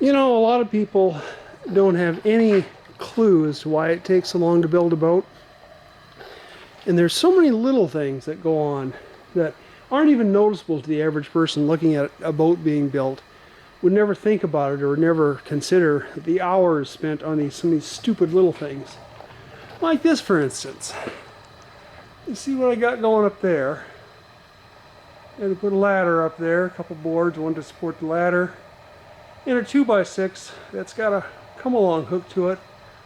You know, a lot of people don't have any clue as to why it takes so long to build a boat. And there's so many little things that go on that aren't even noticeable to the average person looking at a boat being built. Would never think about it or never consider the hours spent on some of these stupid little things. Like this, for instance. You see what I got going up there? I had to put a ladder up there, a couple boards, one to support the ladder, and a 2x6 that's got a come-along hook to it,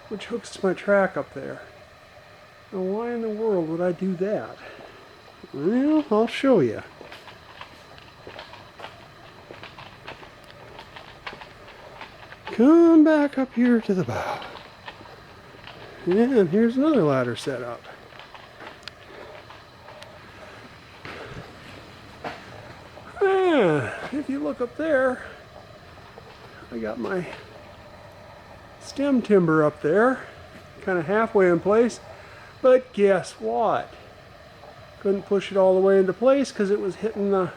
which hooks to my track up there. Now, why in the world would I do that? Well, I'll show you. Come back up here to the bow. And here's another ladder set up. If you look up there, I got my stem timber up there, kind of halfway in place, but guess what? Couldn't push it all the way into place because it was hitting the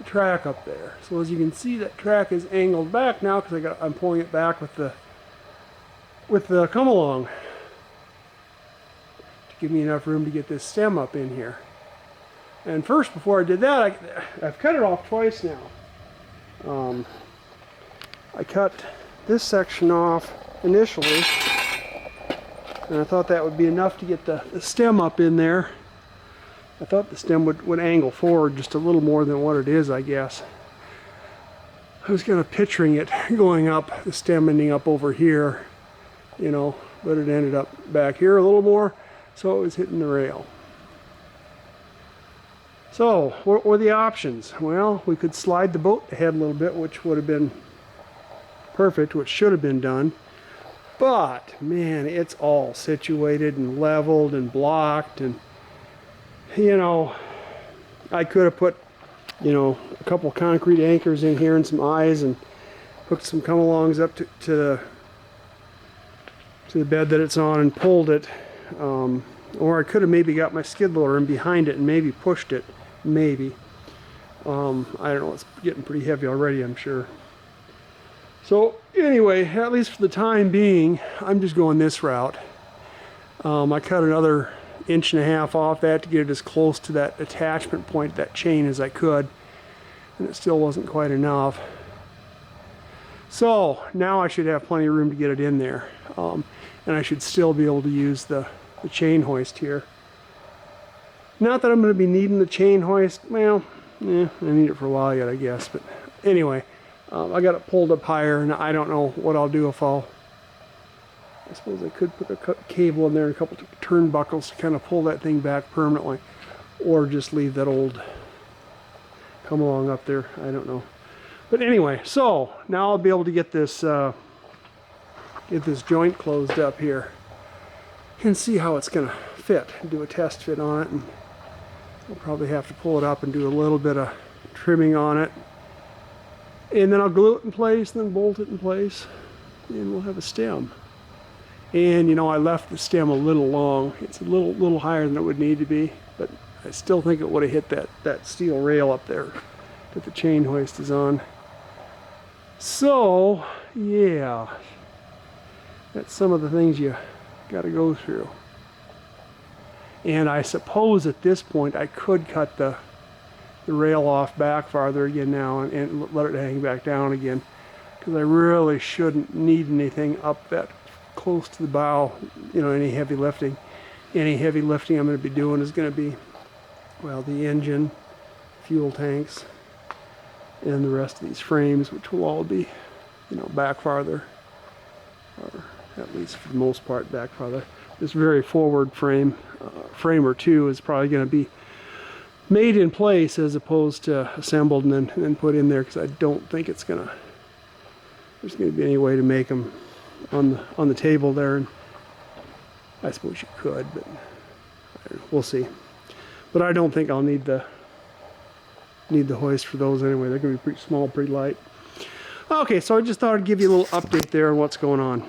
track up there. So as you can see, that track is angled back now because I'm pulling it back with the come along to give me enough room to get this stem up in here. And first, before I did that, I've cut it off twice now. I cut this section off initially, and I thought that would be enough to get the stem up in there. I thought the stem would angle forward just a little more than what it is, I guess. I was kind of picturing it going up, the stem ending up over here, you know, but it ended up back here a little more, so it was hitting the rail. So, what were the options? Well, we could slide the boat ahead a little bit, which would have been perfect, which should have been done. But, man, it's all situated and leveled and blocked, and, you know, I could have put, you know, a couple concrete anchors in here and some eyes and hooked some come-alongs up to the bed that it's on and pulled it. Or I could have maybe got my skid loader in behind it and maybe pushed it. Maybe. I don't know, it's getting pretty heavy already, I'm sure. So anyway, at least for the time being, I'm just going this route. I cut another 1.5 inches off that to get it as close to that attachment point, that chain, as I could. And it still wasn't quite enough. So now I should have plenty of room to get it in there. And I should still be able to use the chain hoist here. Not that I'm going to be needing the chain hoist. Well, I need it for a while yet, I guess. But anyway, I got it pulled up higher, and I don't know what I'll do if I suppose I could put a cable in there and a couple turnbuckles to kind of pull that thing back permanently, or just leave that old come along up there. I don't know. But anyway, so now I'll be able to get this joint closed up here and see how it's going to fit. Do a test fit on it, and I'll probably have to pull it up and do a little bit of trimming on it, and then I'll glue it in place and then bolt it in place, and we'll have a stem. And you know, I left the stem a little long. It's a little higher than it would need to be, but I still think it would have hit that steel rail up there that the chain hoist is on. So yeah, that's some of the things you got to go through. And I suppose at this point I could cut the rail off back farther again now and let it hang back down again, because I really shouldn't need anything up that close to the bow, you know, any heavy lifting. Any heavy lifting I'm going to be doing is going to be, well, the engine, fuel tanks, and the rest of these frames, which will all be, you know, back farther, or at least for the most part back farther. This very forward frame or two is probably going to be made in place as opposed to assembled and then put in there, because I don't think there's going to be any way to make them on the table there. And I suppose you could, but we'll see. But I don't think I'll need the hoist for those anyway. They're going to be pretty small, pretty light. Okay, so I just thought I'd give you a little update there on what's going on.